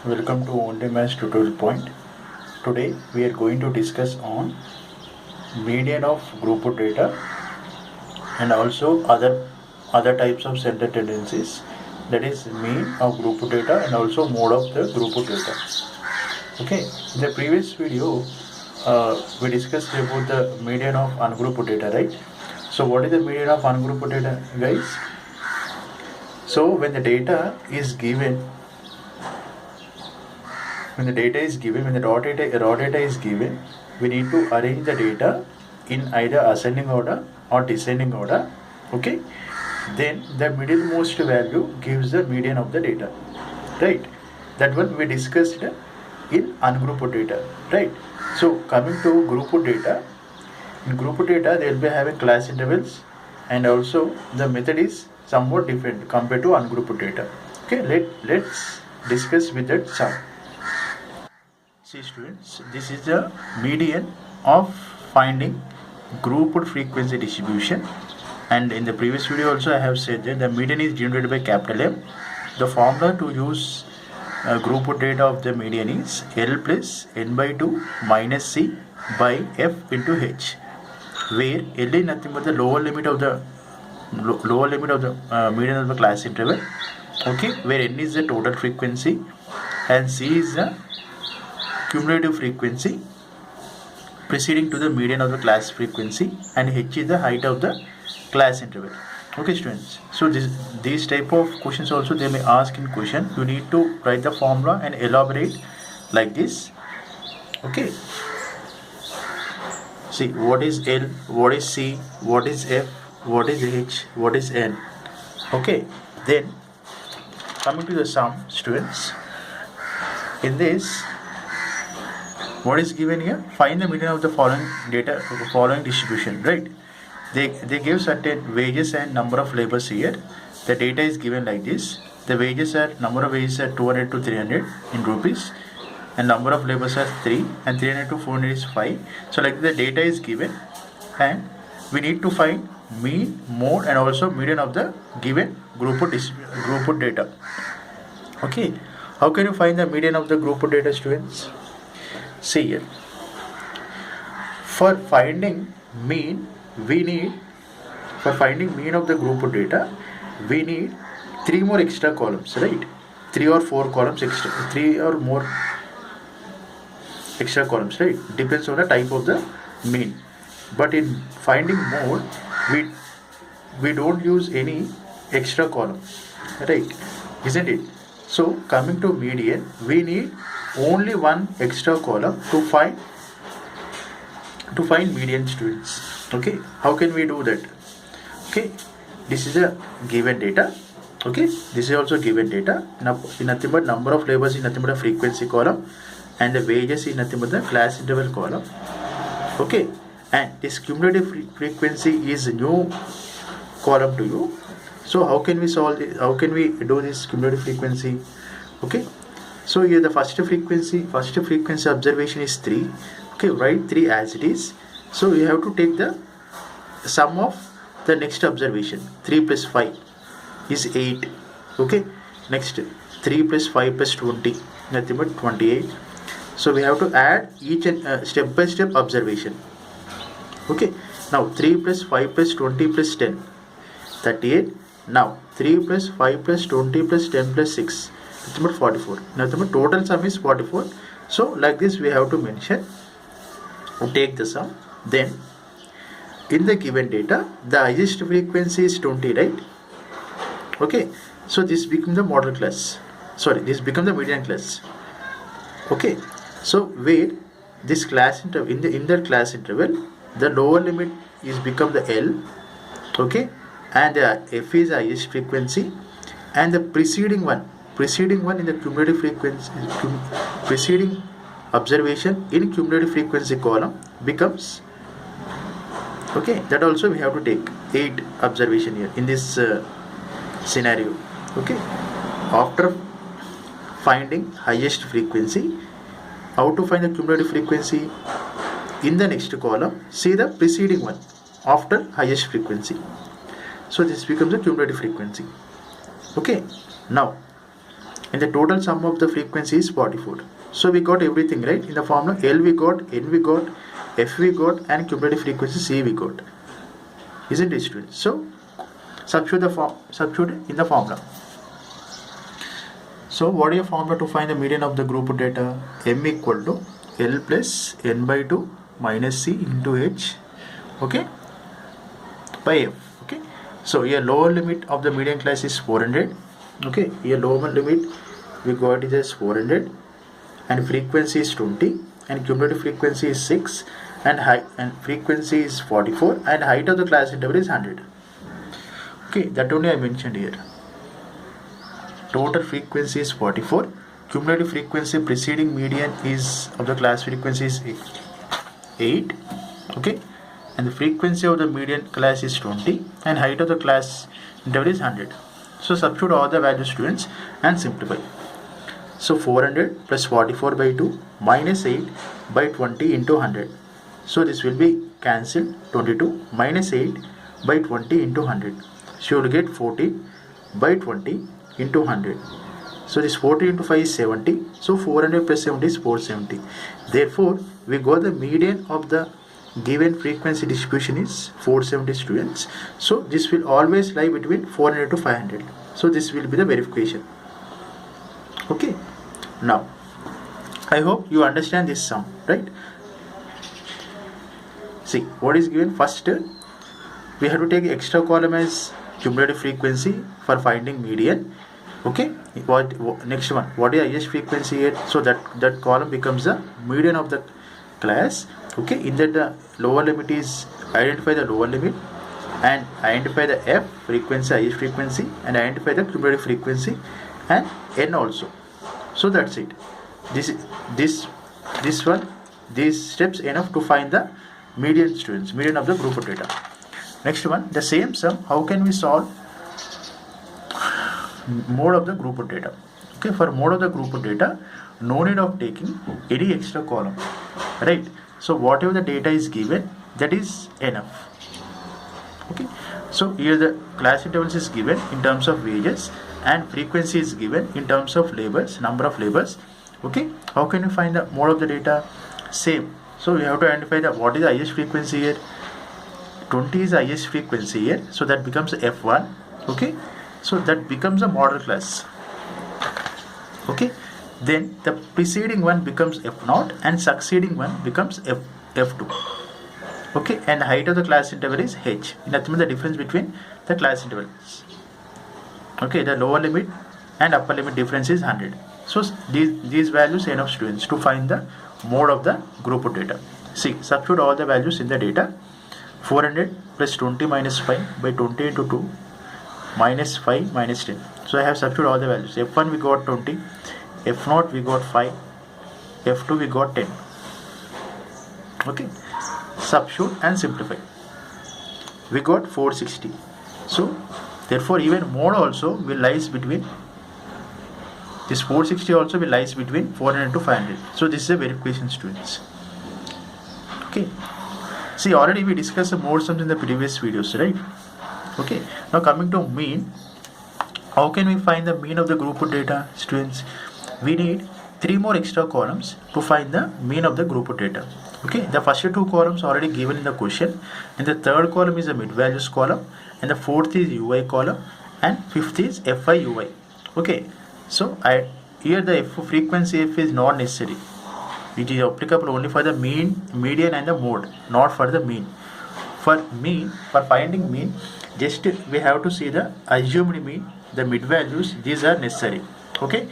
Welcome to Only Maths Tutorial Point. Today we are going to discuss on median of group data and also other types of center tendencies, that is mean of group data and also mode of the group data. Okay, in the previous video we discussed about the median of ungrouped data, right? So what is the median of ungrouped data, guys? So when the data is given, when the raw data is given, we need to arrange the data in either ascending order or descending order. Okay, then the middlemost value gives the median of the data, right? That one we discussed in ungrouped data, right? So coming to grouped data, in grouped data they will be having class intervals, and also the method is somewhat different compared to ungrouped data. Okay, let's discuss with that some. See students, this is the median of finding grouped frequency distribution, and in the previous video also I have said that the median is generated by capital M. The formula to use grouped data of the median is L plus n by 2 minus C by F into H, where L is nothing but the lower limit of the median of the class interval, okay, where n is the total frequency and C is the cumulative frequency preceding to the median of the class frequency, and H is the height of the class interval. Okay students, so these type of questions also they may ask in question. You need to write the formula and elaborate like this. Okay, see what is L, what is C, what is F, what is H, what is N. Okay, then coming to the sum, students, in this what is given here? Find the median of the following distribution, right? They give certain wages and number of labors here. The data is given like this. The wages are, number of wages are 200 to 300 in rupees, and number of labors are 3, and 300 to 400 is 5. So like the data is given, and we need to find mean, mode and also median of the given grouped data. Okay, how can you find the median of the grouped data, students? See here, for finding mean of the group data, we need 3 more extra columns, right? 3 or 4 columns extra, 3 or more extra columns, right? Depends on the type of the mean. But in finding mode, we don't use any extra column, right? Isn't it? So coming to median, we need only one extra column to find median, students. Okay, how can we do that? Okay, this is a given data. Okay, this is also given data. Now in nothing but number of labors in nothing but a frequency column, and the wages in nothing but the class interval column. Okay, and this cumulative frequency is a new column to you. So how can we solve it? How can we do this cumulative frequency? Okay, so here the first frequency observation is 3. Okay, write 3 as it is. So you have to take the sum of the next observation. 3 plus 5 is 8. Okay, next 3 plus 5 plus 20, nothing but 28. So we have to add each and step by step observation. Okay, now 3 plus 5 plus 20 plus 10, 38. Now 3 plus 5 plus 20 plus 10 plus 6, nothing but 44. Now the total sum is 44. So like this we have to mention, take the sum. Then in the given data, the highest frequency is 20, right? Okay, so this becomes the model class. Sorry, this becomes the median class. Okay, so where this class interval, in the class interval, the lower limit is become the L. Okay, and the F is the highest frequency, and the preceding one in the cumulative frequency, preceding observation in cumulative frequency column becomes, okay, that also we have to take 8 observation here in this scenario. Okay, after finding highest frequency, how to find the cumulative frequency? In the next column, see the preceding one after highest frequency. So this becomes the cumulative frequency. Okay, now and the total sum of the frequency is 44. So we got everything, right? In the formula, L we got, N we got, F we got, and cumulative frequency C we got. Isn't it, students? So substitute in the formula. So what is your formula to find the median of the group data? M equal to L plus N by 2 minus C into H, okay, by F. Okay, so here lower limit of the median class is 400. Okay, here lower limit we got it as 400, and frequency is 20, and cumulative frequency is 6, and height and frequency is 44, and height of the class interval is 100. Okay, that only I mentioned here. Total frequency is 44. Cumulative frequency preceding median is of the class frequency is 8. Okay, and the frequency of the median class is 20, and height of the class interval is 100. So substitute all the values, students, and simplify. So 400 plus 44 by 2 minus 8 by 20 into 100. So this will be cancelled. 22 minus 8 by 20 into 100. So you will get 40 by 20 into 100. So this 40 into 5 is 70. So 400 plus 70 is 470. Therefore, we got the median of the given frequency distribution is 470, students. So this will always lie between 400 to 500. So this will be the verification. Okay. Now, I hope you understand this sum, right? See, what is given? First, we have to take extra column as cumulative frequency for finding median. Okay, next one, what is highest frequency here? So that column becomes the median of the class. Okay, in that the lower limit is identify the lower limit and identify the F frequency, highest frequency, and identify the cumulative frequency and N also. So that's it. This one, these steps enough to find the median, students, median of the group of data. Next one, the same sum, how can we solve mode of the group of data? Okay, for mode of the group of data, no need of taking any extra column, right? So whatever the data is given, that is enough. Okay, so here the class intervals is given in terms of wages, and frequency is given in terms of labors, number of labors. Okay, how can you find the mode of the data? Same. So we have to identify the what is the highest frequency here. 20 is the highest frequency here, so that becomes F1. Okay, so that becomes a model class. Okay, then the preceding one becomes F0 and succeeding one becomes F2. Okay, and height of the class interval is H. Nothing but the difference between the class intervals. Okay, the lower limit and upper limit difference is 100. So these values are enough, students, to find the mode of the group of data. See, substitute all the values in the data. 400 plus 20 minus 5 by 20 into 2 minus 5 minus 10. So I have substituted all the values. F1 we got 20, F0 we got 5, F2 we got 10. Okay, substitute and simplify. We got 460. So therefore even mode also will lies between this 460 also will lies between 400 to 500. So this is a verification, students. Okay, see, already we discussed the mode sums in the previous videos, right? Okay, now coming to mean, how can we find the mean of the group of data, students? We need 3 more extra columns to find the mean of the group of data. Okay, the first 2 columns already given in the question, and the third column is the mid values column, and the fourth is UI column, and fifth is FI UI. Okay, so here the frequency F is not necessary. It is applicable only for the mean, median, and the mode, not for the mean. For mean, for finding mean, just we have to see the assumed mean, the mid values. These are necessary. Okay,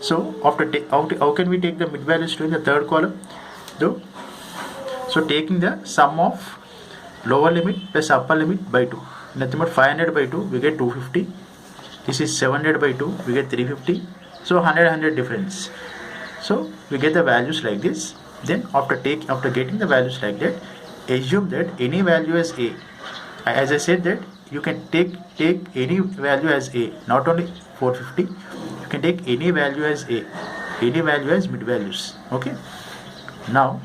so how can we take the mid values to in the third column? So taking the sum of lower limit plus upper limit by 2. Nothing but 500 by 2 we get 250. This is 700 by 2 we get 350. So 100 difference. So we get the values like this. Then after getting the values like that, assume that any value as A. As I said that you can take any value as A, not only 450. You can take any value as A, any value as mid values. Okay. Now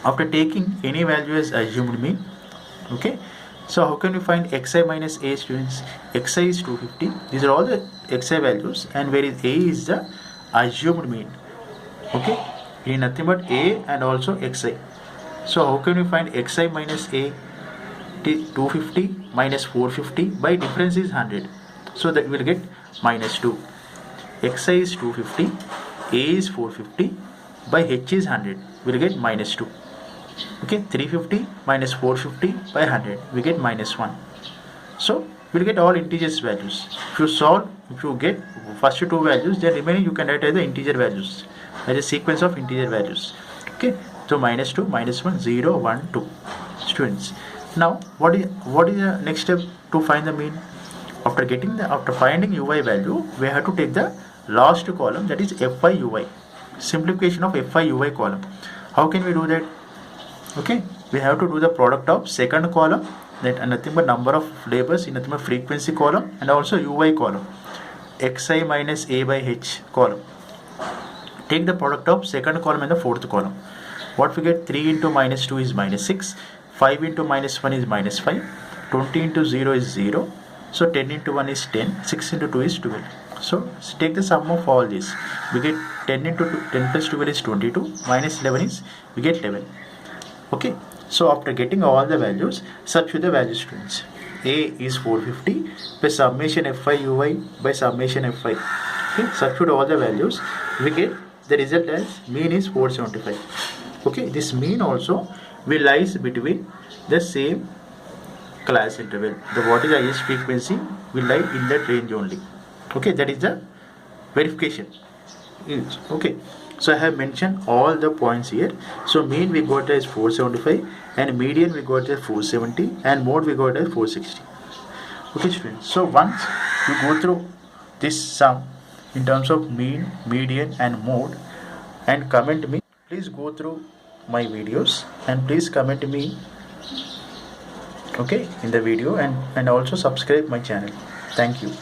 after taking any value as assumed mean, okay, So how can we find xi minus a, students? Xi is 250. These are all the xi values, and where is a is the assumed mean. Okay, we need nothing but a and also xi. So how can we find xi minus a? 250 minus 450, by difference is 100, so that we will get minus 2. Xi is 250, a is 450, by h is 100, we will get minus 2. Okay, 350 minus 450 by 100, we get minus 1. So we will get all integers values. If you solve, if you get first two values, then remaining you can write as the integer values, as a sequence of integer values. Okay, so minus 2, minus 1, 0, 1, 2. Students, now what is the next step to find the mean? After finding ui value, we have to take the last column, that is fi ui, simplification of fi ui column. How can we do that? Okay, we have to do the product of second column, that nothing but number of labors in nothing but frequency column, and also ui column, xi minus a by h column. Take the product of second column and the fourth column. What we get? 3 into minus 2 is minus 6, 5 into minus 1 is minus 5, 20 into 0 is 0, so 10 into 1 is 10, 6 into 2 is 12. So take the sum of all this. We get 10 into 10 plus 12 is 22, minus 11 is, we get 11. Okay, so after getting all the values, substitute the value, students. A is 450 by summation fi ui by summation fi. Okay, substitute all the values, we get the result as mean is 475. Okay, this mean also will lies between the same class interval. The what is the highest frequency will lie in that range only. Okay, that is the verification. Okay, so I have mentioned all the points here. So mean we got as 475, and median we got as 470, and mode we got as 460. Okay, students, so once you go through this sum in terms of mean, median and mode, and comment me, please go through my videos and please comment me, okay, in the video, and also subscribe my channel. Thank you.